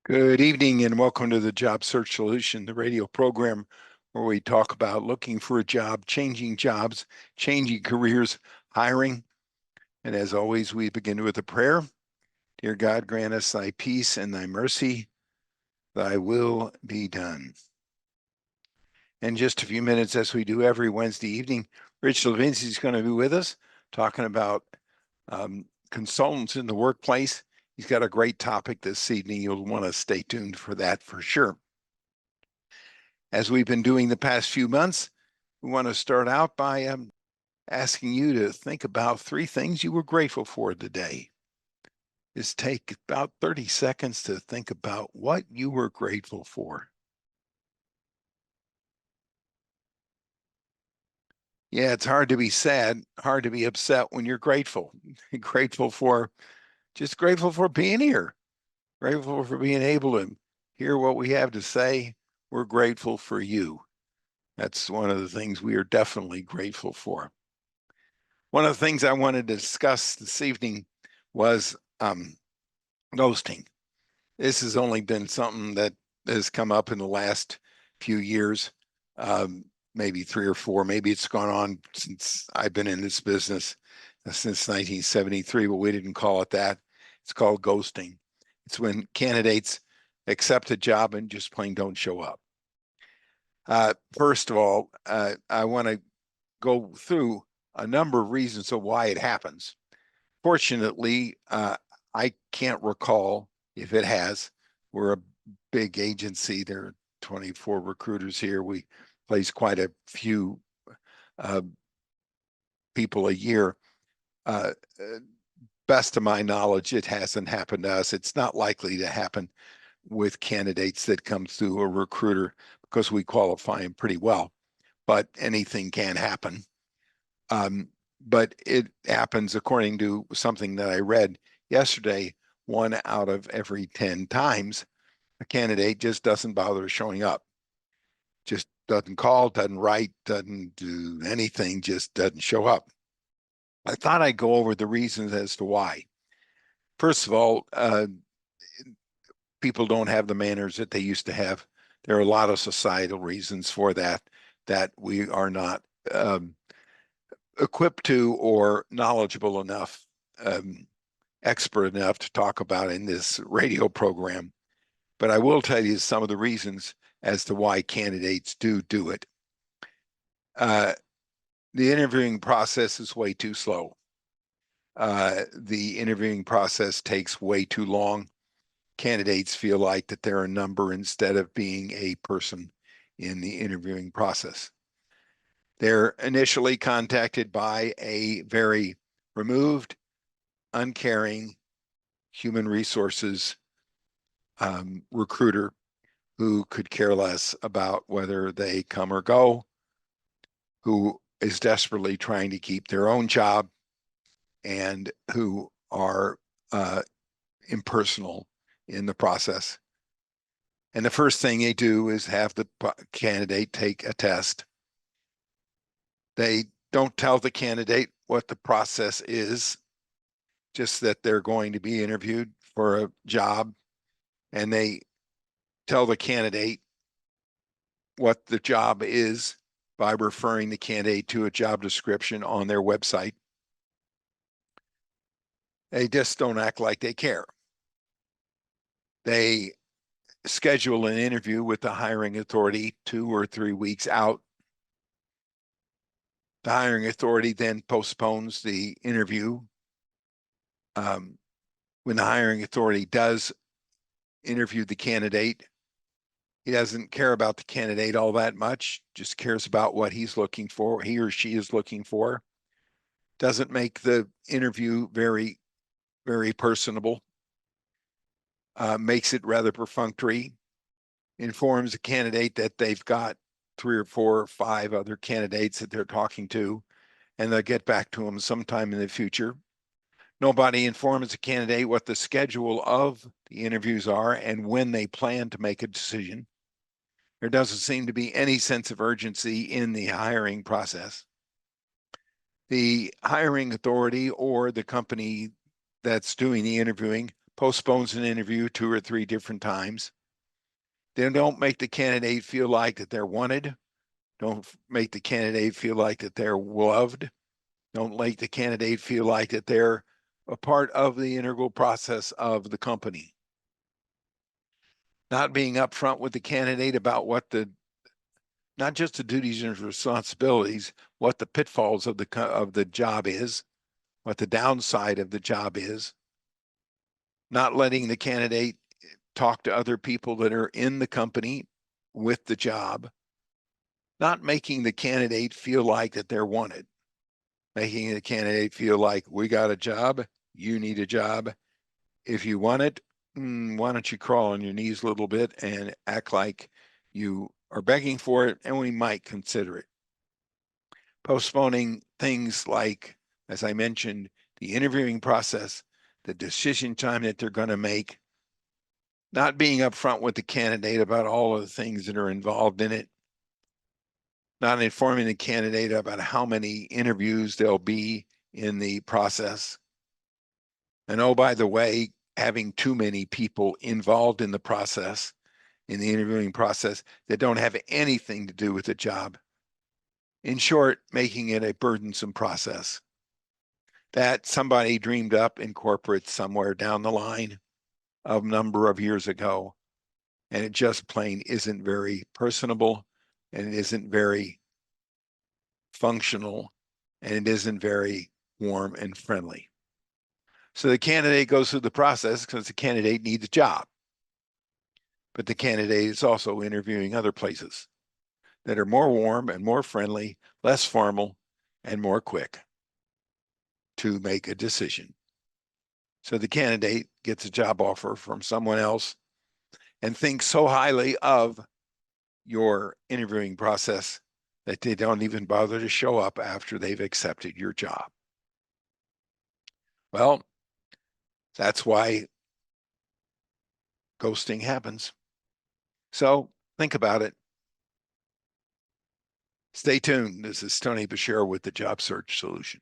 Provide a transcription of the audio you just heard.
Good evening and welcome to the Job Search Solution, the radio program where we talk about looking for a job, changing jobs, changing careers, hiring. And as always, we begin with a prayer. Dear God, grant us thy peace and thy mercy, thy will be done. In just a few minutes, as we do every Wednesday evening, Rich Levinsky is going to be with us talking about consultants in the workplace. He's got a great topic this evening. You'll want to stay tuned for that for sure. As we've been doing the past few months, we want to start out by asking you to think about 3 things you were grateful for today. Just take about 30 seconds to think about what you were grateful for. Yeah, it's hard to be sad, hard to be upset when you're grateful. Just grateful for being here, grateful for being able to hear what we have to say. We're grateful for you. That's one of the things we are definitely grateful for. One of the things I wanted to discuss this evening was ghosting. This has only been something that has come up in the last few years, maybe 3 or 4. Maybe it's gone on since I've been in this business since 1973, but we didn't call it that. It's called ghosting. It's when candidates accept a job and just plain don't show up. First of all, I want to go through a number of reasons of why it happens. Fortunately, I can't recall if it has. We're a big agency. There are 24 recruiters here. We place quite a few people a year. Best of my knowledge, it hasn't happened to us. It's not likely to happen with candidates that come through a recruiter because we qualify them pretty well. But anything can happen. But it happens, according to something that I read yesterday, 1 out of every 10 times a candidate just doesn't bother showing up. Just doesn't call, doesn't write, doesn't do anything, just doesn't show up. I thought I'd go over the reasons as to why. First of all, people don't have the manners that they used to have. There are a lot of societal reasons for that we are not equipped to or knowledgeable enough, expert enough to talk about in this radio program. But I will tell you some of the reasons as to why candidates do it. The interviewing process is way too slow. The interviewing process takes way too long. Candidates feel like that they're a number instead of being a person in the interviewing process. They're initially contacted by a very removed, uncaring human resources recruiter who could care less about whether they come or go, who is desperately trying to keep their own job, and who are impersonal in the process. And the first thing they do is have the candidate take a test. They don't tell the candidate what the process is, just that they're going to be interviewed for a job, and they tell the candidate what the job is by referring the candidate to a job description on their website. They just don't act like they care. They schedule an interview with the hiring authority 2 or 3 weeks out. The hiring authority then postpones the interview. When the hiring authority does interview the candidate, he doesn't care about the candidate all that much, just cares about what he's looking for, he or she is looking for. Doesn't make the interview very, very personable. Makes it rather perfunctory. Informs the candidate that they've got 3 or 4 or 5 other candidates that they're talking to, and they'll get back to them sometime in the future. Nobody informs the candidate what the schedule of the interviews are and when they plan to make a decision. There doesn't seem to be any sense of urgency in the hiring process. The hiring authority or the company that's doing the interviewing postpones an interview 2 or 3 different times. They don't make the candidate feel like that they're wanted. Don't make the candidate feel like that they're loved. Don't make the candidate feel like that they're a part of the integral process of the company. Not being upfront with the candidate about what not just the duties and responsibilities, what the pitfalls of the job is, what the downside of the job is. Not letting the candidate talk to other people that are in the company with the job. Not making the candidate feel like that they're wanted. Making the candidate feel like, we got a job, you need a job. If you want it, why don't you crawl on your knees a little bit and act like you are begging for it, and we might consider it. Postponing things like, as I mentioned, the interviewing process, the decision time that they're going to make, not being upfront with the candidate about all of the things that are involved in it, not informing the candidate about how many interviews there'll be in the process. And oh, by the way, having too many people involved in the process, in the interviewing process, that don't have anything to do with the job. In short, making it a burdensome process that somebody dreamed up in corporate somewhere down the line a number of years ago. And it just plain isn't very personable, and it isn't very functional, and it isn't very warm and friendly. So the candidate goes through the process because the candidate needs a job. But the candidate is also interviewing other places that are more warm and more friendly, less formal, and more quick to make a decision. So the candidate gets a job offer from someone else and thinks so highly of your interviewing process that they don't even bother to show up after they've accepted your job. Well, that's why ghosting happens. So think about it. Stay tuned. This is Tony Bashir with the Job Search Solution.